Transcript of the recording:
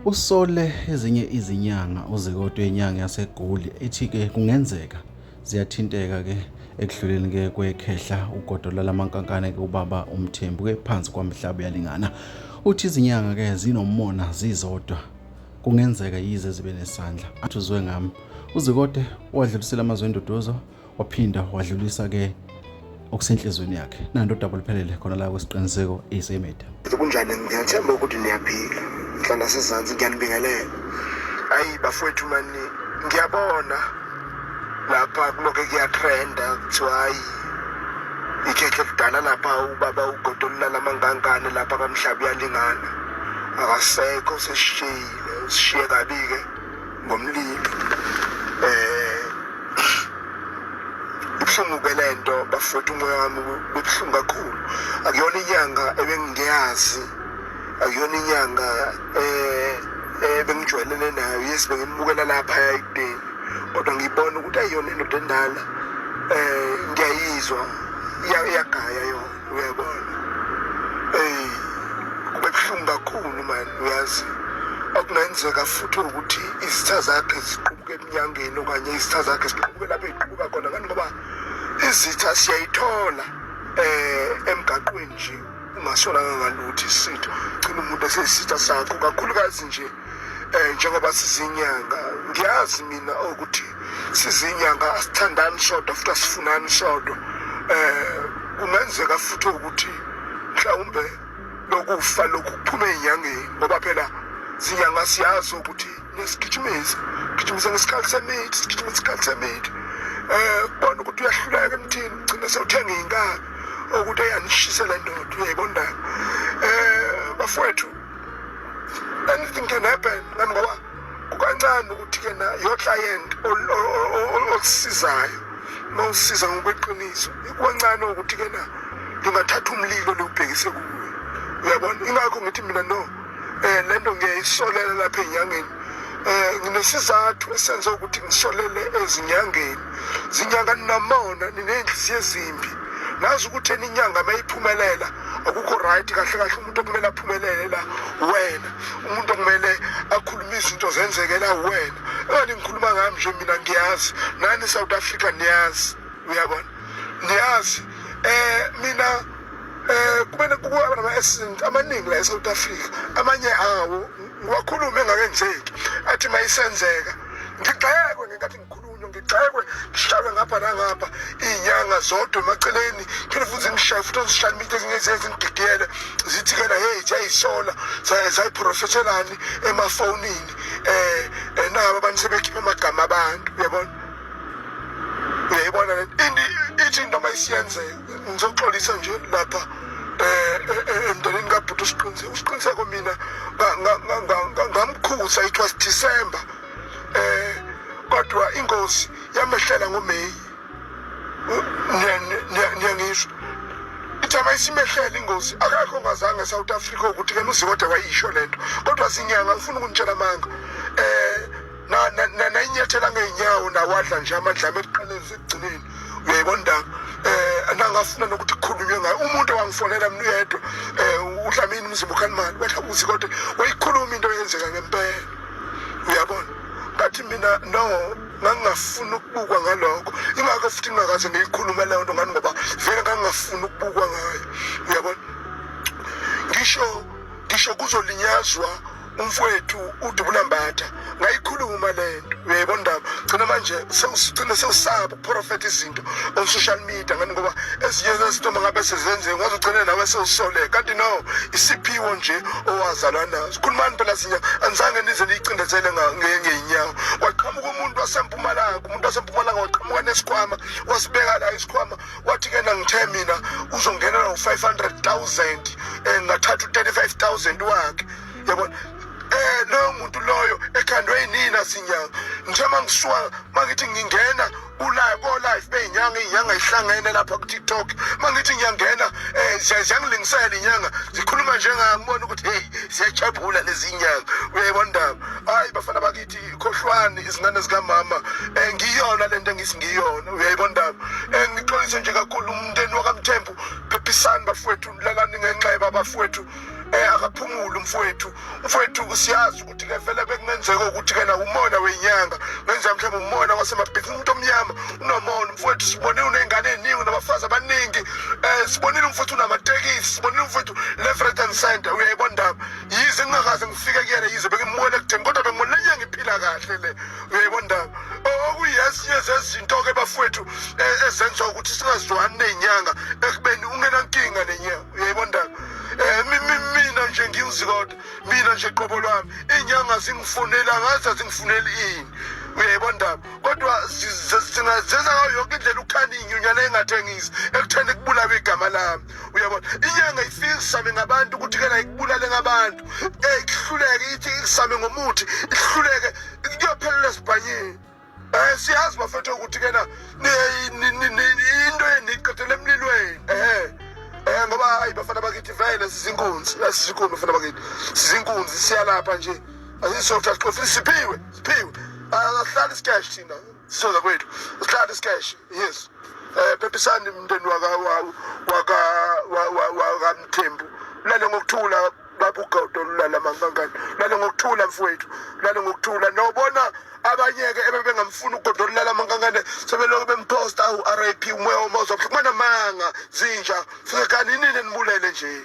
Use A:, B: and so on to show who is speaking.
A: Usole ezinye izinyanga uZikode wenyanga yaseGoli ethi-ke kungenzeka ziyathinteka-ke ekudluleni-ke kwekhehla ugodo lamaNkankane-ke ubaba uMthembu-ke phansi kwamhlaba uyalingana. Uthi izinyanga-ke zinomona zizodwa kungenzeka yize zibe nesandla. Athi uzwe ngami. uZikode wadlulisela amazwi enduduzo waphinda wadlulisa-ke okusenhlizweni yakhe. Nando udaba oluphelele khona la kwesiqiniseko eSemedia.
B: Kunjani? Ngiyathemba ukuthi niyaphila. Ngihlala sezantsi ngiyanibingelela. Hayi bafowethu mani, ngiyabona lapha kuloke kuyatrenda kuthiwa hayi ikhekhe lidala lapha ubaba ugodo lamaNkankane lapha kaMhlaba uyalingana. Akasekho, sesishiyile, sishiye kabi-ke ngomlilo. Ibuhlungu-ke le nto bafowethu, umoya wami ubuhlungu kakhulu. Akuyona inyanga ebengingeyazi, akuyona inyanga ebengijwayelene nayo. Yes, bengimukela lapha ekudeni, kodwa ngibona ukuthi ayiyona indoda endala. Ngiyayizwa iyagaya yona, uyabona. Kube buhlungu kakhulu mani, uyazi. Okungenzeka futhi ukuthi izitha zakhe ziqubuke eminyangeni okanye izitha zakhe ziqubuke lapho eziqubuka khona, ngani ngoba izitha siyayithola emgaqweni nje ungasolanga ngalutho isitho. Gcina umuntu esesitha sakho kakhulukazi nje njengoba sizinyanga. Ngiyazi mina ukuthi sizinyanga asithandani sodwa futhi asifunani sodwa. Kungenzeka futhi ukuthi mhlawumbe lokufa lokhu kuphume enyangeni, ngoba phela zinyanga siyazi ukuthi nesigijimisa ngesikhathi semithi, sigijima isikhathi semithi. Kubona ukuthi uyahluleka emthini, ugcina sewuthenga iy'nkabi ukuthi eyanishise le ndoda, uyayibona. Bafowethu, anything can happen, ngani ngoba kukancane ukuthi-ke na your client olisizayo mawusiza ngokweqiniso, kukancane ukuthi-ke na lingathatha umlilo liwubhekise kuwe, uyabona. Ingakho ngithi mina no, le nto ngiyayisolela lapha enyangeni. Nginesizathu esenza ukuthi ngisolele ezinyangeni. Zinyanga ninamona, niney'nhliziyo ezimbi. Nazi ukuthi eninyanga mayiphumelela akukho right, kahle kahle umuntu okumele aphumelele la wena, umuntu okumele akhulume izinto zenzeke la wena. Engani ngikhuluma ngami nje mina, ngiyazi nani South Africa niyazi, uyabona, niyazi. Mina kumele kuba nama-accident amaningi la eSouth Africa, amanye awo ngiwakhulume engakenzeki. Athi mayisenzeka ngigxekwe, ngenkathi ngikhulunywa ngigxekwe, ngishaywe ngapha nangapha, iy'nyanga zodwa emaceleni, phela futhi ngishaye futhi on-social media ezinye zingigigiyele zithi-ke na hey ziyayisola zayiprofeshelani emafonini. Nabo abantu sebekhipha amagama abantu, uyabona. Uyayibona le ithi into mayisiyenzeka. Ngizoxolisa nje lapha emndenini kabhuti usiqiniseko mina ngamkhuza, it was December. Kodwa ingozi yamehlela ngoMeyi. Niyangishwa ithi amayisimehlele ingozi, akakho ongazange eSouth Africa ukuthi-ke uZikode wayisho lento. Kodwa zinyanga ngifuna ukunitshela amanga, nayinyathela ngey'nyawo nawadla nje amadlame ekuqaleni sekugcineni, uyayibona ndaba. Nangafuna nokuthi kukhulunywe ngayo. Umuntu owangifonela mina uyedwa, uDlamini Mzimba uKhanimali, wathi uZikode wayikhuluma into eyenzeka ngempela, uyabona. Ngathi mina no, ngangingafuni ukubukwa ngalokho. Ingakho futhi ngingakaze ngiyikhulume leyo nto, ngani ngoba vele ngangingafuni ukubukwa ngayo, uyabona. Ngisho kuzolinyazwa umfowethu uDubula Mbatha ngayikhuluma le nto, uyayibona ndaba. Gcina manje sewugcina sewusaba ukuprofetha izinto on social media, ngani ngoba ezinye zezinto mangabe sezenzeka ungazugcina nawe sewusole, kanti no, isiphiwo nje owazalwa nazo. Khulumani phela zinyanga, anizange nize niyicindezele ngey'nyawo. Waqhamuka umuntu wasempumalanga waqhamuka nesikhwama, wasibeka la isikhwama, wathi-ke na ngithe mina uzongenela u-500,000, ngathatha u-35,000 wakhe, yabona. Loyo muntu loyo ekhandwe yinina zinyanga. Njengoba ngisuka mangithi ngingena ko-live bey'nyanga ihlangene lapha ku-TikTok, mangithi ngiyangena ziyangilingisela iy'nyanga zikhuluma njengami, ngibona ukuthi hey ziyajabula lezi nyanga, uyayibona ndaba. Hayi bafana bakithi, khohlwani izingane zikamama. Ngiyona le nto engisi ngiyona, uyayibona ndaba. Ngixolise nje kakhulu umndeni wakaMthembu, phephisani bafowethu, lalani ngenxa bafowethu. akaphumule umfowethu siyazi ukuthi ke vele bekungenzeka ukuthi ke na umona wenyanga wenza mhlawumbe umona wasemabhizinisi umuntu omnyama unomona umfowethu sibone unengane eziningi nabafazi abaningi sibonile umfowethu unamatekisi sibonile umfowethu left right and center uyayibona ndaba yize ngingakaze ngifike kuyena yize bekimona ekutheni kodwa bengibona lenyanga iphila kahle le uyayibona ndaba okuyesinye zezinto-ke bafowethu ezenza ukuthi singazwani neyinyanga ekubeni ungenankinga nenyanga uyayibona ndaba mina nje ngiyuzikoda mina nje qobo lwami inyanga zingifonela ngathi azingifuneli ini uyayibona ndaba kodwa zenza ngayo yonke indlela ukhani inyunyana engathengisi ekutheni kubulawe igama lami uyabona inyanga ifike isame ngabantu ukuthi ke la ikubulale ngabantu ihluleke ithi isame ngomuthi ihluleke kuyophelela esibhanyeni siyazi bafethu ukuthi ke na into eniqedele emlilweni ngoba hayi bafana bakithi vele sizinkunzi bafana bakithi sizinkunzi siyalapha nje asisofuna siphiwe asihlala iscash thina sisoza kwethu sihlala iscash yes phephisani umndeni wakamthembu lale ngokuthula baba ugodo lulala mangangani lale ngokuthula mfowethu lale ngokuthula nobona abanye-ke ebebengamfuni ugodo lulala mangangane sebeloku bemposta u-RIP umoya womoza kumana manga zinja fikani nini nibulele nje